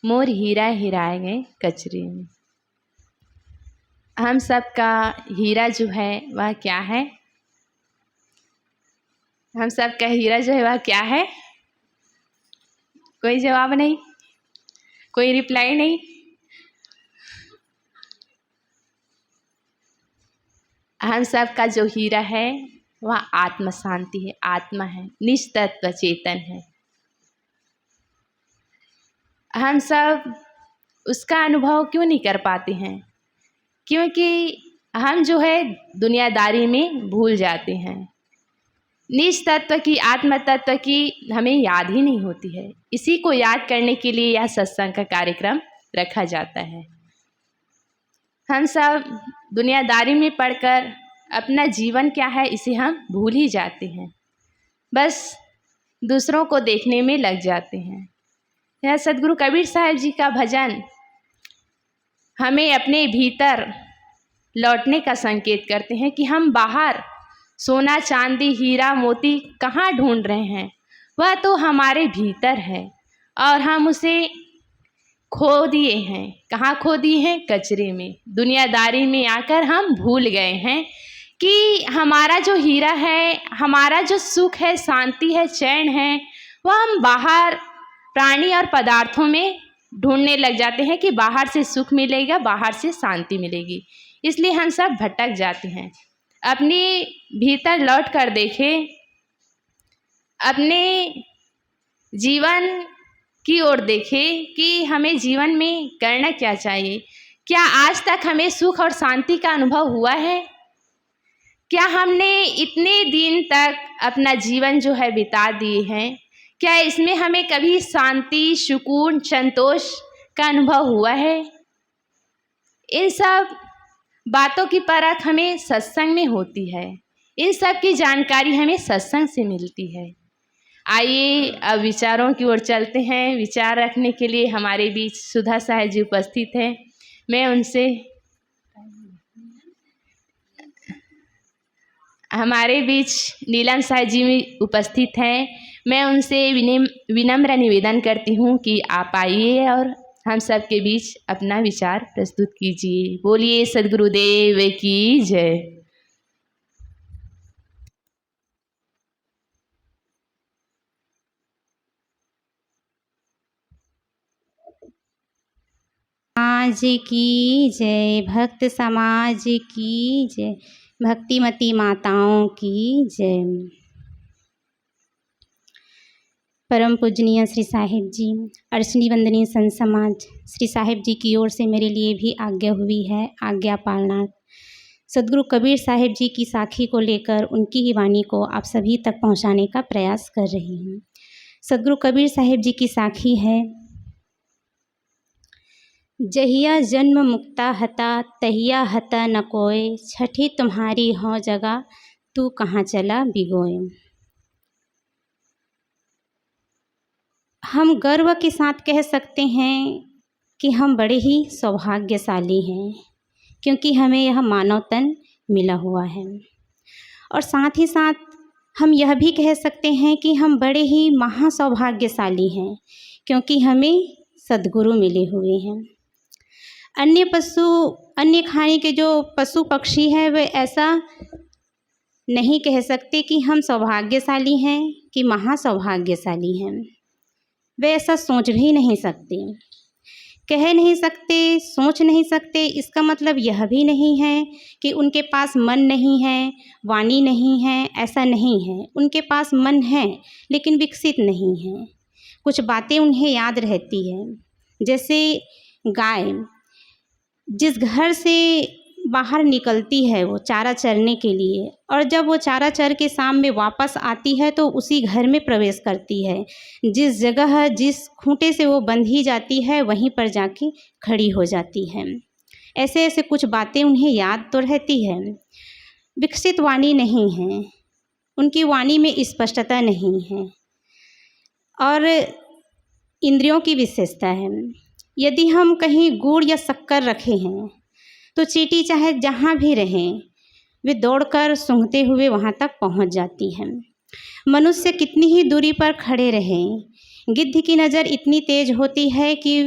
मोर हीरा हेराए गए कचरे में। हम सब का हीरा जो है वह क्या है? हम सब का हीरा जो है वह क्या है? कोई जवाब नहीं, कोई रिप्लाई नहीं। हम सब का जो हीरा है वह आत्म शांति है, आत्मा है, निस्तत्व चेतन है। हम सब उसका अनुभव क्यों नहीं कर पाते हैं? क्योंकि हम जो है दुनियादारी में भूल जाते हैं। निज तत्व की, आत्म तत्व की हमें याद ही नहीं होती है। इसी को याद करने के लिए यह सत्संग का कार्यक्रम रखा जाता है। हम सब दुनियादारी में पढ़कर अपना जीवन क्या है इसे हम भूल ही जाते हैं, बस दूसरों को देखने में लग जाते हैं। यह सदगुरु कबीर साहब जी का भजन हमें अपने भीतर लौटने का संकेत करते हैं कि हम बाहर सोना चांदी हीरा मोती कहाँ ढूंढ रहे हैं, वह तो हमारे भीतर है और हम उसे खो दिए हैं। कहाँ खो दिए हैं? कचरे में, दुनियादारी में आकर हम भूल गए हैं कि हमारा जो हीरा है, हमारा जो सुख है, शांति है, चैन है, वह हम बाहर प्राणी और पदार्थों में ढूंढने लग जाते हैं कि बाहर से सुख मिलेगा, बाहर से शांति मिलेगी। इसलिए हम सब भटक जाते हैं। अपने भीतर लौट कर देखें, अपने जीवन की ओर देखें कि हमें जीवन में करना क्या चाहिए। क्या आज तक हमें सुख और शांति का अनुभव हुआ है? क्या हमने इतने दिन तक अपना जीवन जो है बिता दिए हैं, क्या इसमें हमें कभी शांति, सुकून, संतोष का अनुभव हुआ है? इन सब बातों की परख हमें सत्संग में होती है। इन सब की जानकारी हमें सत्संग से मिलती है। आइए अब विचारों की ओर चलते हैं। विचार रखने के लिए हमारे बीच सुधा साहब जी उपस्थित हैं। मैं उनसे, हमारे बीच नीलम साहब जी उपस्थित हैं। मैं उनसे विनम्र निवेदन करती हूँ कि आप आइए और हम सब के बीच अपना विचार प्रस्तुत कीजिए। बोलिए सद्गुरुदेव की जय। समाज की जय, भक्त समाज की जय, भक्तिमती माताओं की जय। परम पूजनीय श्री साहिब जी, अर्चनी वंदनीय संत समाज, श्री साहिब जी की ओर से मेरे लिए भी आज्ञा हुई है, आज्ञा पालना। सदगुरु कबीर साहिब जी की साखी को लेकर उनकी ही वाणी को आप सभी तक पहुंचाने का प्रयास कर रही हूँ। सदगुरु कबीर साहिब जी की साखी है, जहिया जन्म मुक्ता हता तहिया हता न कोय, छठी तुम्हारी हो जगह तू कहाँ चला बिगोए। हम गर्व के साथ कह सकते हैं कि हम बड़े ही सौभाग्यशाली हैं, क्योंकि हमें यह मानव तन मिला हुआ है। और साथ ही साथ हम यह भी कह सकते हैं कि हम बड़े ही महासौभाग्यशाली हैं, क्योंकि हमें सद्गुरु मिले हुए हैं। अन्य खाने के जो पशु पक्षी हैं वे ऐसा नहीं कह सकते कि हम सौभाग्यशाली हैं कि महासौभाग्यशाली हैं। वे ऐसा सोच भी नहीं सकते, कह नहीं सकते, सोच नहीं सकते। इसका मतलब यह भी नहीं है कि उनके पास मन नहीं है, वाणी नहीं है, ऐसा नहीं है। उनके पास मन है लेकिन विकसित नहीं है। कुछ बातें उन्हें याद रहती है। जैसे गाय जिस घर से बाहर निकलती है वो चारा चरने के लिए, और जब वो चारा चर के शाम में वापस आती है तो उसी घर में प्रवेश करती है। जिस जगह, जिस खूंटे से वो बंधी जाती है वहीं पर जाके खड़ी हो जाती है। ऐसे ऐसे कुछ बातें उन्हें याद तो रहती है। विकसित वाणी नहीं है, उनकी वाणी में स्पष्टता नहीं है। और इंद्रियों की विशेषता है। यदि हम कहीं गुड़ या शक्कर रखे हैं तो चींटी चाहे जहाँ भी रहें वे दौड़कर सूंघते हुए वहाँ तक पहुँच जाती हैं। मनुष्य कितनी ही दूरी पर खड़े रहें, गिद्ध की नज़र इतनी तेज होती है कि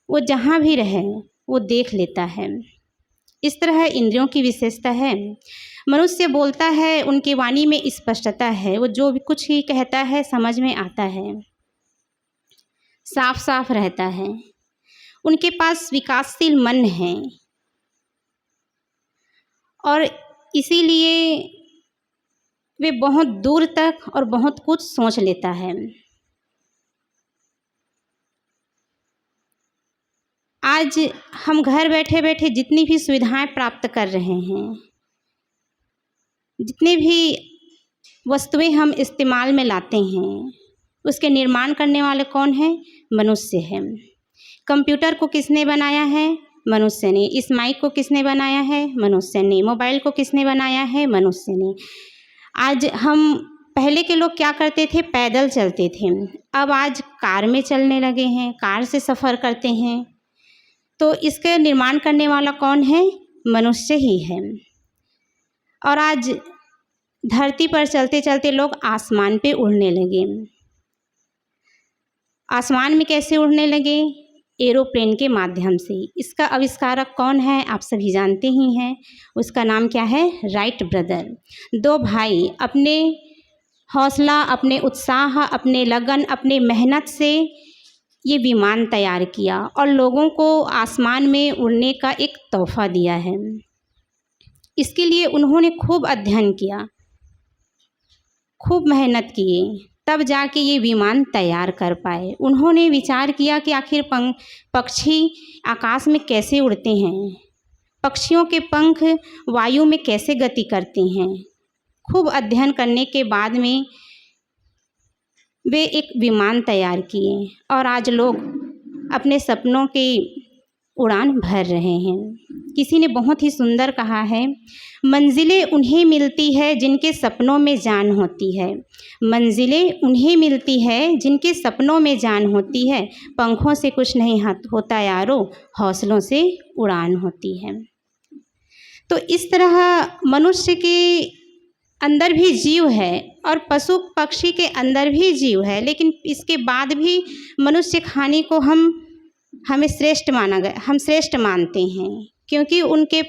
वो जहाँ भी रहे वो देख लेता है। इस तरह इंद्रियों की विशेषता है। मनुष्य बोलता है, उनकी वाणी में स्पष्टता है, वो जो भी कुछ ही कहता है समझ में आता है, साफ साफ रहता है। उनके पास विकासशील मन है और इसीलिए वे बहुत दूर तक और बहुत कुछ सोच लेता है। आज हम घर बैठे बैठे जितनी भी सुविधाएं प्राप्त कर रहे हैं, जितने भी वस्तुएं हम इस्तेमाल में लाते हैं, उसके निर्माण करने वाले कौन है? मनुष्य है। कंप्यूटर को किसने बनाया है? मनुष्य ने। इस माइक को किसने बनाया है? मनुष्य ने। मोबाइल को किसने बनाया है? मनुष्य ने। आज हम पहले के लोग क्या करते थे? पैदल चलते थे। अब आज कार में चलने लगे हैं, कार से सफ़र करते हैं। तो इसके निर्माण करने वाला कौन है? मनुष्य ही है। और आज धरती पर चलते चलते लोग आसमान पे उड़ने लगे। आसमान में कैसे उड़ने लगे? एरोप्लेन के माध्यम से। इसका आविष्कारक कौन है? आप सभी जानते ही हैं। उसका नाम क्या है? Right brother. दो भाई अपने हौसला, अपने उत्साह, अपने लगन, अपने मेहनत से ये विमान तैयार किया और लोगों को आसमान में उड़ने का एक तोहफा दिया है। इसके लिए उन्होंने खूब अध्ययन किया, खूब मेहनत किए, तब जाके ये विमान तैयार कर पाए। उन्होंने विचार किया कि आखिर पक्षी आकाश में कैसे उड़ते हैं, पक्षियों के पंख वायु में कैसे गति करते हैं। खूब अध्ययन करने के बाद में वे एक विमान तैयार किए और आज लोग अपने सपनों की उड़ान भर रहे हैं। किसी ने बहुत ही सुंदर कहा है, मंजिलें उन्हें मिलती है जिनके सपनों में जान होती है। मंजिलें उन्हें मिलती है जिनके सपनों में जान होती है। पंखों से कुछ नहीं होता यारो, हौसलों से उड़ान होती है। तो इस तरह मनुष्य के अंदर भी जीव है और पशु पक्षी के अंदर भी जीव है, लेकिन इसके बाद भी मनुष्य खाने को हमें श्रेष्ठ माना गया, हम श्रेष्ठ मानते हैं, क्योंकि उनके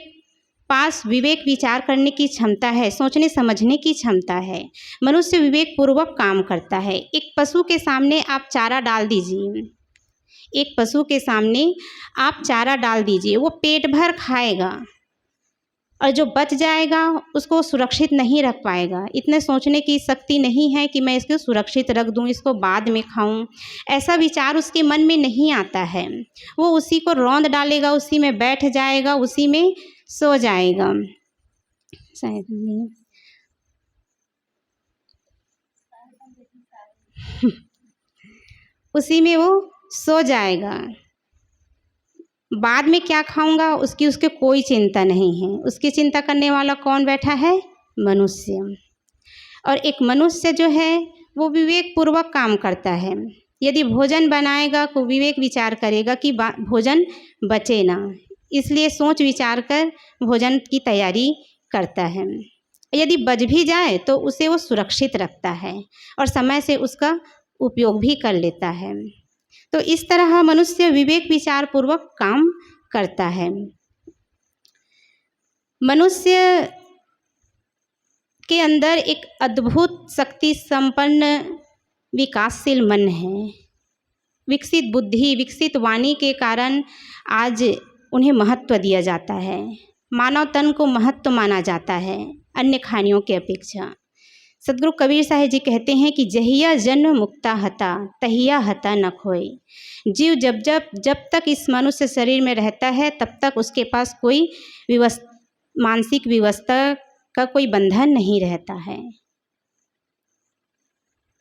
पास विवेक विचार करने की क्षमता है, सोचने समझने की क्षमता है। मनुष्य विवेक पूर्वक काम करता है। एक पशु के सामने आप चारा डाल दीजिए, एक पशु के सामने आप चारा डाल दीजिए, वो पेट भर खाएगा और जो बच जाएगा उसको सुरक्षित नहीं रख पाएगा। इतने सोचने की शक्ति नहीं है कि मैं इसको सुरक्षित रख दूं, इसको बाद में खाऊं, ऐसा विचार उसके मन में नहीं आता है। वो उसी को रौंद डालेगा, उसी में बैठ जाएगा, उसी में सो जाएगा। शायद नहीं उसी में वो सो जाएगा। बाद में क्या खाऊंगा उसके कोई चिंता नहीं है। उसकी चिंता करने वाला कौन बैठा है? मनुष्य। और एक मनुष्य जो है वो विवेक पूर्वक काम करता है। यदि भोजन बनाएगा तो विवेक विचार करेगा कि भोजन बचे ना, इसलिए सोच विचार कर भोजन की तैयारी करता है। यदि बच भी जाए तो उसे वो सुरक्षित रखता है और समय से उसका उपयोग भी कर लेता है। तो इस तरह मनुष्य विवेक विचार पूर्वक काम करता है। मनुष्य के अंदर एक अद्भुत शक्ति संपन्न विकासशील मन है। विकसित बुद्धि, विकसित वाणी के कारण आज उन्हें महत्व दिया जाता है। मानव तन को महत्व माना जाता है अन्य खानियों के अपेक्षा। सदगुरु कबीर साहिब जी कहते हैं कि जहिया जन्म मुक्ता हता तहिया हता न खोए। जीव जब तक इस मनुष्य शरीर में रहता है तब तक उसके पास कोई मानसिक व्यवस्था का कोई बंधन नहीं रहता है।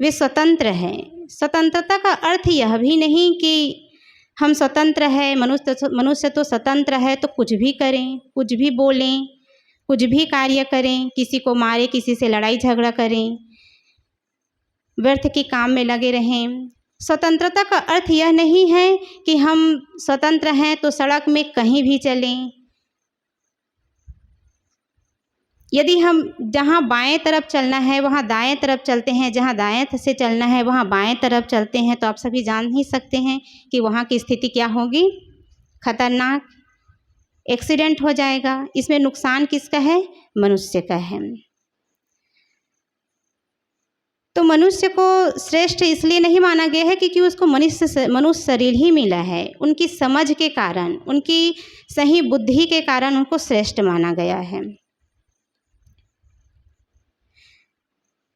वे स्वतंत्र हैं। स्वतंत्रता का अर्थ यह भी नहीं कि हम स्वतंत्र है, मनुष्य तो स्वतंत्र है तो कुछ भी करें, कुछ भी बोलें, कुछ भी कार्य करें, किसी को मारे, किसी से लड़ाई झगड़ा करें, व्यर्थ के काम में लगे रहें। स्वतंत्रता का अर्थ यह नहीं है कि हम स्वतंत्र हैं तो सड़क में कहीं भी चलें, यदि हम जहाँ बाएं तरफ चलना है वहाँ दाएं तरफ चलते हैं, जहाँ दाएं से चलना है वहाँ बाएं तरफ चलते हैं, तो आप सभी जान ही सकते हैं कि वहाँ की स्थिति क्या होगी, खतरनाक, एक्सीडेंट हो जाएगा। इसमें नुकसान किसका है, मनुष्य का है। तो मनुष्य को श्रेष्ठ इसलिए नहीं माना गया है क्योंकि उसको मनुष्य शरीर ही मिला है। उनकी समझ के कारण, उनकी सही बुद्धि के कारण उनको श्रेष्ठ माना गया है।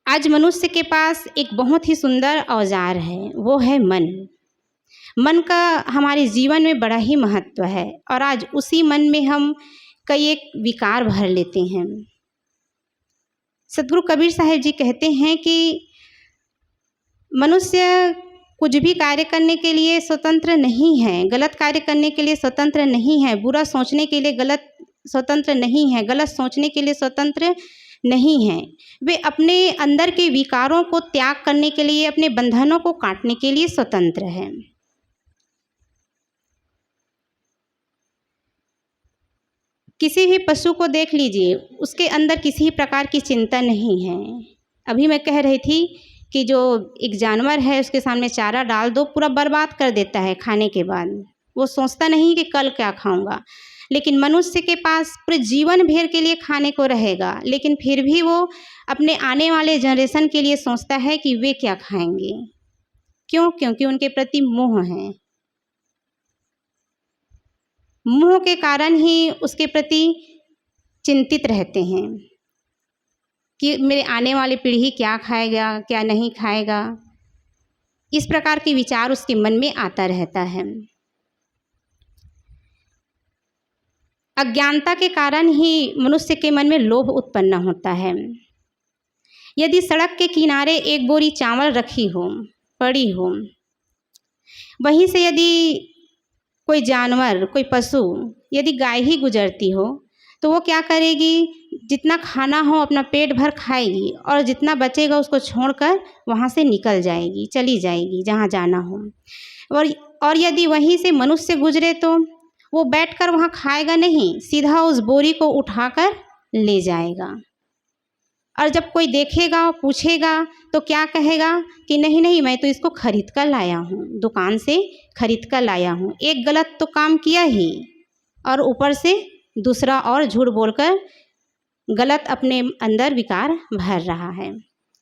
आज मनुष्य के पास एक बहुत ही सुंदर औजार है, वो है मन। मन का हमारे जीवन में बड़ा ही महत्व है और आज उसी मन में हम कई एक विकार भर लेते हैं। सतगुरु कबीर साहब जी कहते हैं कि मनुष्य कुछ भी कार्य करने के लिए स्वतंत्र नहीं है, गलत कार्य करने के लिए स्वतंत्र नहीं है, बुरा सोचने के लिए स्वतंत्र नहीं है, गलत सोचने के लिए स्वतंत्र नहीं है। वे अपने अंदर के विकारों को त्याग करने के लिए, अपने बंधनों को काटने के लिए स्वतंत्र है। किसी भी पशु को देख लीजिए, उसके अंदर किसी प्रकार की चिंता नहीं है। अभी मैं कह रही थी कि जो एक जानवर है उसके सामने चारा डाल दो, पूरा बर्बाद कर देता है खाने के बाद। वो सोचता नहीं कि कल क्या खाऊंगा। लेकिन मनुष्य के पास पूरे जीवन भर के लिए खाने को रहेगा, लेकिन फिर भी वो अपने आने वाले जनरेशन के लिए सोचता है कि वे क्या खाएंगे। क्यों? क्योंकि उनके प्रति मोह है। मोह के कारण ही उसके प्रति चिंतित रहते हैं कि मेरे आने वाली पीढ़ी क्या खाएगा, क्या नहीं खाएगा। इस प्रकार के विचार उसके मन में आता रहता है। अज्ञानता के कारण ही मनुष्य के मन में लोभ उत्पन्न होता है। यदि सड़क के किनारे एक बोरी चावल रखी हो, पड़ी हो, वहीं से यदि कोई जानवर, कोई पशु, यदि गाय ही गुजरती हो, तो वो क्या करेगी, जितना खाना हो अपना पेट भर खाएगी और जितना बचेगा उसको छोड़कर वहाँ से निकल जाएगी, चली जाएगी जहाँ जाना हो। और यदि वहीं से मनुष्य गुजरे तो वो बैठकर वहाँ खाएगा नहीं, सीधा उस बोरी को उठाकर ले जाएगा। और जब कोई देखेगा, पूछेगा, तो क्या कहेगा कि नहीं नहीं, मैं तो इसको खरीद कर लाया हूँ, दुकान से खरीद कर लाया हूँ। एक गलत तो काम किया ही और ऊपर से दूसरा और झूठ बोलकर गलत अपने अंदर विकार भर रहा है,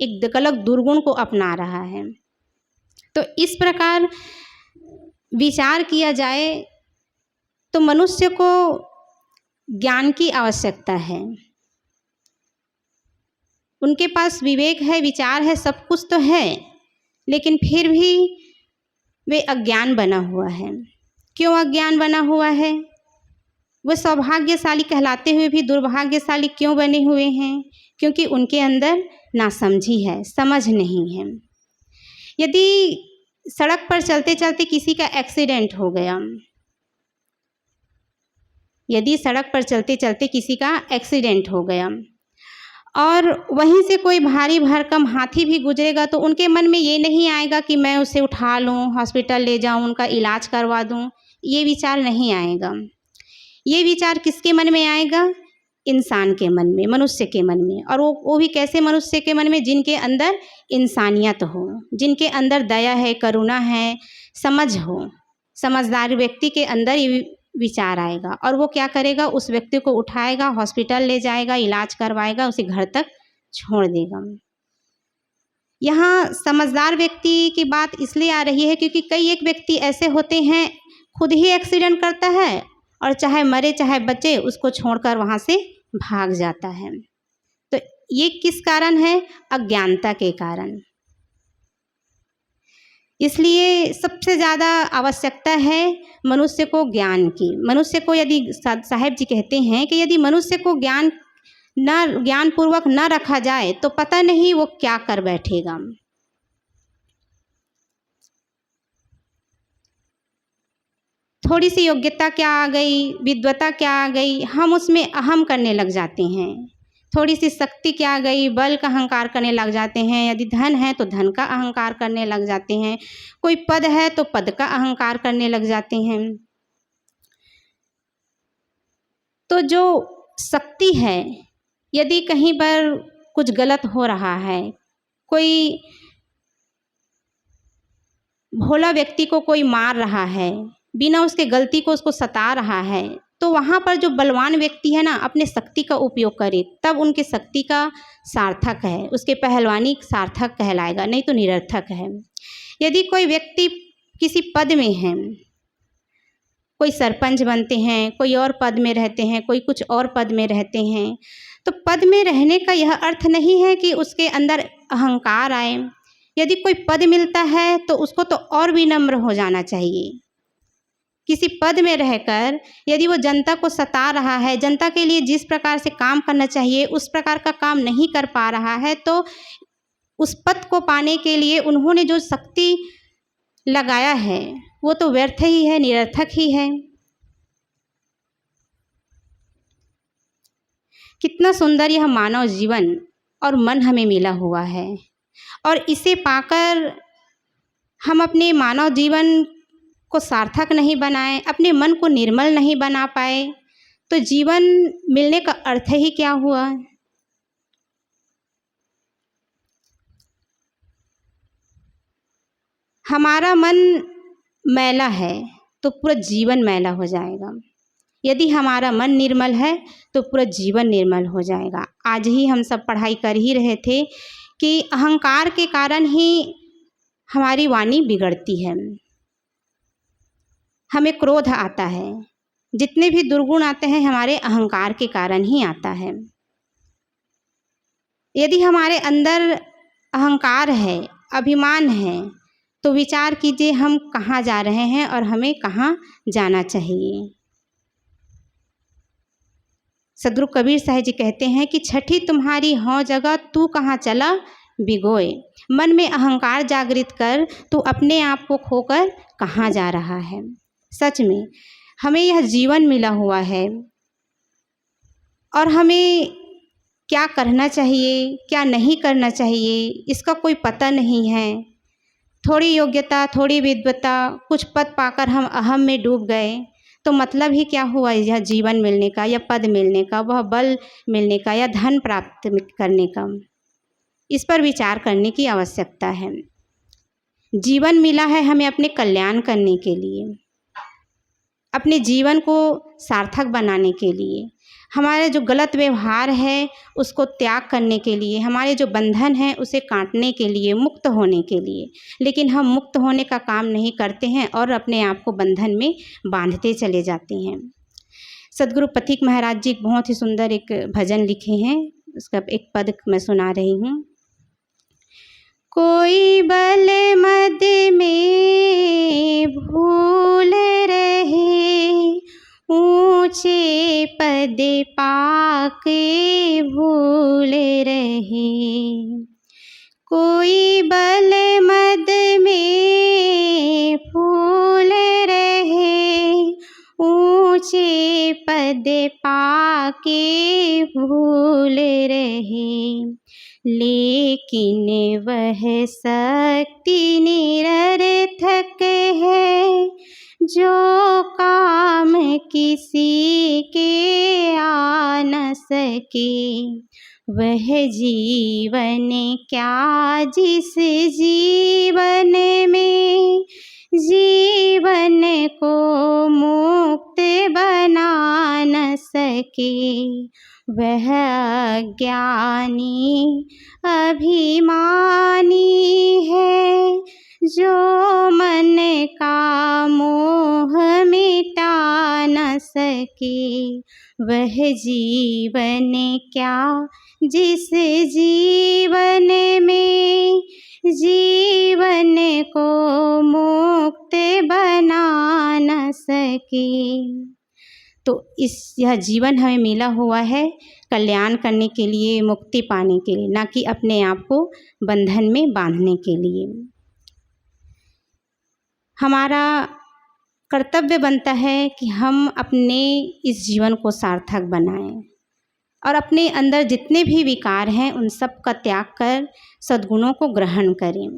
एक गलत दुर्गुण को अपना रहा है। तो इस प्रकार विचार किया जाए तो मनुष्य को ज्ञान की आवश्यकता है। उनके पास विवेक है, विचार है, सब कुछ तो है, लेकिन फिर भी वे अज्ञान बना हुआ है। क्यों अज्ञान बना हुआ है? वो सौभाग्यशाली कहलाते हुए भी दुर्भाग्यशाली क्यों बने हुए हैं? क्योंकि उनके अंदर नासमझी है, समझ नहीं है। यदि सड़क पर चलते चलते किसी का एक्सीडेंट हो गया, यदि सड़क पर चलते चलते किसी का एक्सीडेंट हो गया और वहीं से कोई भारी भरकम हाथी भी गुजरेगा, तो उनके मन में ये नहीं आएगा कि मैं उसे उठा लूँ, हॉस्पिटल ले जाऊँ, उनका इलाज करवा दूँ। ये विचार नहीं आएगा। ये विचार किसके मन में आएगा? इंसान के मन में, मनुष्य के मन में। और वो भी कैसे मनुष्य के मन में? जिनके अंदर इंसानियत हो, जिनके अंदर दया है, करुणा है, समझ हो। समझदार व्यक्ति के अंदर ये विचार आएगा और वो क्या करेगा, उस व्यक्ति को उठाएगा, हॉस्पिटल ले जाएगा, इलाज करवाएगा, उसे घर तक छोड़ देगा। यहाँ समझदार व्यक्ति की बात इसलिए आ रही है क्योंकि कई एक व्यक्ति ऐसे होते हैं, खुद ही एक्सीडेंट करता है और चाहे मरे चाहे बचे, उसको छोड़कर वहाँ से भाग जाता है। तो ये किस कारण है? अज्ञानता के कारण। इसलिए सबसे ज़्यादा आवश्यकता है मनुष्य को ज्ञान की। मनुष्य को, यदि साहब जी कहते हैं कि यदि मनुष्य को ज्ञानपूर्वक न रखा जाए तो पता नहीं वो क्या कर बैठेगा। थोड़ी सी योग्यता क्या आ गई, विद्वता क्या आ गई, हम उसमें अहम करने लग जाते हैं। थोड़ी सी शक्ति क्या आ गई, बल का अहंकार करने लग जाते हैं। यदि धन है तो धन का अहंकार करने लग जाते हैं। कोई पद है तो पद का अहंकार करने लग जाते हैं। तो जो शक्ति है, यदि कहीं पर कुछ गलत हो रहा है, कोई भोला व्यक्ति को कोई मार रहा है, बिना उसके गलती को उसको सता रहा है, तो वहाँ पर जो बलवान व्यक्ति है ना, अपने शक्ति का उपयोग करे, तब उनकी शक्ति का सार्थक है, उसके पहलवानी सार्थक कहलाएगा, नहीं तो निरर्थक है। यदि कोई व्यक्ति किसी पद में है, कोई सरपंच बनते हैं, कोई और पद में रहते हैं, कोई कुछ और पद में रहते हैं, तो पद में रहने का यह अर्थ नहीं है कि उसके अंदर अहंकार आए। यदि कोई पद मिलता है तो उसको तो और विनम्र हो जाना चाहिए। किसी पद में रहकर यदि वो जनता को सता रहा है, जनता के लिए जिस प्रकार से काम करना चाहिए उस प्रकार का काम नहीं कर पा रहा है, तो उस पद को पाने के लिए उन्होंने जो शक्ति लगाया है वो तो व्यर्थ ही है, निरर्थक ही है। कितना सुंदर यह मानव जीवन और मन हमें मिला हुआ है, और इसे पाकर हम अपने मानव जीवन को सार्थक नहीं बनाए, अपने मन को निर्मल नहीं बना पाए, तो जीवन मिलने का अर्थ ही क्या हुआ। हमारा मन मैला है तो पूरा जीवन मैला हो जाएगा। यदि हमारा मन निर्मल है तो पूरा जीवन निर्मल हो जाएगा। आज ही हम सब पढ़ाई कर ही रहे थे कि अहंकार के कारण ही हमारी वाणी बिगड़ती है, हमें क्रोध आता है, जितने भी दुर्गुण आते हैं हमारे अहंकार के कारण ही आता है। यदि हमारे अंदर अहंकार है, अभिमान है, तो विचार कीजिए हम कहाँ जा रहे हैं और हमें कहाँ जाना चाहिए। सदगुरु कबीर साहब जी कहते हैं कि छठी तुम्हारी हो जगह, तू कहाँ चला बिगोए। मन में अहंकार जागृत कर, तू अपने आप को खोकर कहाँ जा रहा है। सच में हमें यह जीवन मिला हुआ है और हमें क्या करना चाहिए, क्या नहीं करना चाहिए, इसका कोई पता नहीं है। थोड़ी योग्यता, थोड़ी विद्वता, कुछ पद पाकर हम अहम में डूब गए, तो मतलब ही क्या हुआ यह जीवन मिलने का, या पद मिलने का, वह बल मिलने का, या धन प्राप्त करने का। इस पर विचार करने की आवश्यकता है। जीवन मिला है हमें अपने कल्याण करने के लिए, अपने जीवन को सार्थक बनाने के लिए, हमारे जो गलत व्यवहार है उसको त्याग करने के लिए, हमारे जो बंधन हैं उसे काटने के लिए, मुक्त होने के लिए। लेकिन हम मुक्त होने का काम नहीं करते हैं और अपने आप को बंधन में बांधते चले जाते हैं। सदगुरु पथिक महाराज जी बहुत ही सुंदर एक भजन लिखे हैं, उसका एक पद मैं सुना रही हूँ। कोई बल मद में भूल रहे, ऊंचे पद पाके भूल रहे। कोई बल मद में भूल रहे, ऊंचे पद पाके भूल रहे। लेकिन वह शक्ति निरर्थक है, जो काम किसी के आ न सके। वह जीवन क्या जिस जीवन में जीवन को मुक्त बना न सके। वह अज्ञानी अभिमानी है, जो मन का मोह मिटा न सके। वह जीवन क्या जिस जीवन में जीवन को मुक्त बना न सके। तो यह जीवन हमें मिला हुआ है कल्याण करने के लिए, मुक्ति पाने के लिए, ना कि अपने आप को बंधन में बांधने के लिए। हमारा कर्तव्य बनता है कि हम अपने इस जीवन को सार्थक बनाएं और अपने अंदर जितने भी विकार हैं उन सब का त्याग कर सद्गुणों को ग्रहण करें।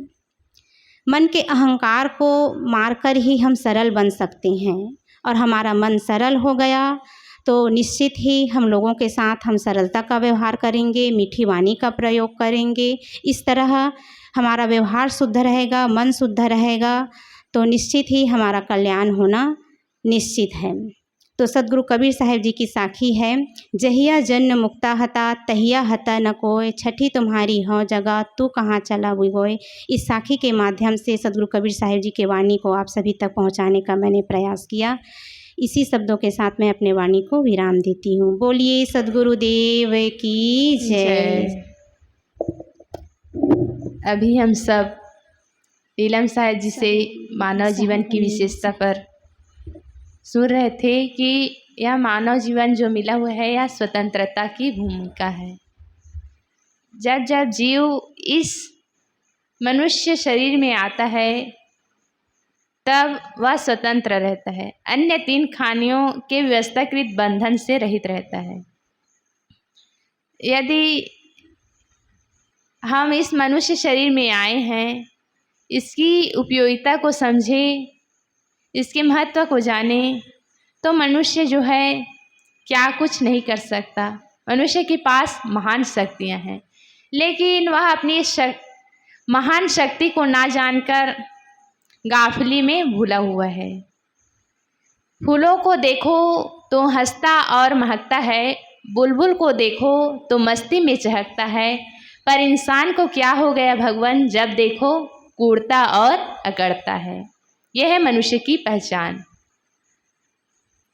मन के अहंकार को मारकर ही हम सरल बन सकते हैं, और हमारा मन सरल हो गया तो निश्चित ही हम लोगों के साथ हम सरलता का व्यवहार करेंगे, मीठी वाणी का प्रयोग करेंगे। इस तरह हमारा व्यवहार शुद्ध रहेगा, मन शुद्ध रहेगा, तो निश्चित ही हमारा कल्याण होना निश्चित है। तो सद्गुरु कबीर साहिब जी की साखी है, जहिया जन्म मुक्ता हता तहिया हता न कोय, छठी तुम्हारी हो जगह तू कहाँ चला बुगोय। इस साखी के माध्यम से सद्गुरु कबीर साहिब जी के वाणी को आप सभी तक पहुँचाने का मैंने प्रयास किया। इसी शब्दों के साथ मैं अपने वाणी को विराम देती हूँ। बोलिए सद्गुरुदेव की जय। अभी हम सब नीलम साहब जी से मानव जीवन की विशेषता पर सुन रहे थे कि यह मानव जीवन जो मिला हुआ है यह स्वतंत्रता की भूमिका है। जब जब जीव इस मनुष्य शरीर में आता है तब वह स्वतंत्र रहता है, अन्य 3 खानियों के व्यवस्थाकृत बंधन से रहित रहता है। यदि हम इस मनुष्य शरीर में आए हैं, इसकी उपयोगिता को समझें, इसके महत्व को जाने, तो मनुष्य जो है क्या कुछ नहीं कर सकता। मनुष्य के पास महान शक्तियाँ हैं, लेकिन वह अपनी महान शक्ति को ना जानकर गाफिली में भूला हुआ है। फूलों को देखो तो हंसता और महकता है, बुलबुल को देखो तो मस्ती में चहकता है, पर इंसान को क्या हो गया भगवान, जब देखो कूड़ता और अकड़ता है। यह है मनुष्य की पहचान।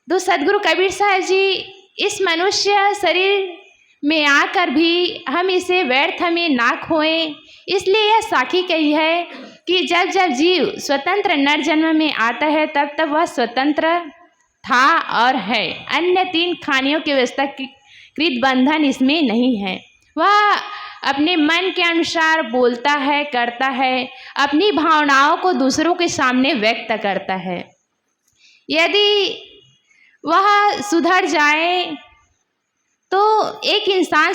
तो सद्गुरु कबीर साहब जी इस मनुष्य शरीर में आकर भी हम इसे व्यर्थ में ना खोएं, इसलिए यह साखी कही है कि जब जब जीव स्वतंत्र नर जन्म में आता है तब तब वह स्वतंत्र था और है। अन्य 3 खानियों की व्यवस्था कृत बंधन इसमें नहीं है। वह अपने मन के अनुसार बोलता है, करता है, अपनी भावनाओं को दूसरों के सामने व्यक्त करता है। यदि वह सुधर जाए तो एक इंसान